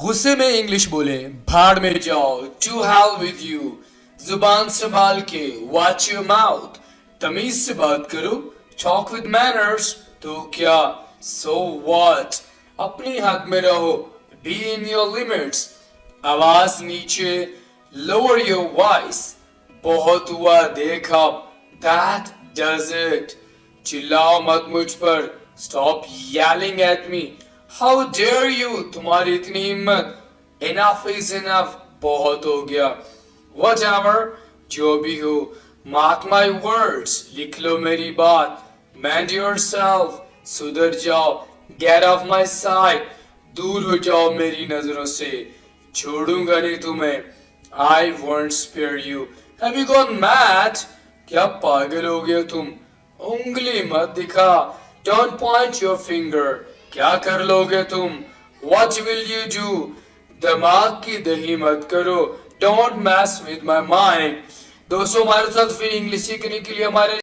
गुस्से में इंग्लिश बोले, भाड़ में जाओ, टू हेल विद यू। जुबान संभाल के, वॉच योर माउथ। तमीज से बात करो, टॉक विद मैनर्स। तो क्या, सो व्हाट। अपनी हद में रहो, बी इन योर लिमिट्स। आवाज नीचे, लोअर योर वॉइस। बहुत हुआ देखा, दैट डज इट। चिल्लाओ मत मुझ पर, stop yelling at me. How dare you, तुम्हारी इतनी हिम्मत। Enough is enough, बहुत हो गया। Whatever, जो भी हो, mark my words, लिख लो मेरी बात। Mend yourself, सुधर जाओ। Get off my sight, दूर हो जाओ मेरी नजरों से। छोड़ूंगा नहीं तुम्हें। I won't spare you. Have you gone mad? क्या पागल हो गए तुम? उंगली मत दिखा। Don't point your finger. क्या कर लोगे तुम? What will you do? दिमाग की दही मत करो। Don't mess with my mind. दोस्तों, हमारे साथ फिर इंग्लिश सीखने के लिए हमारे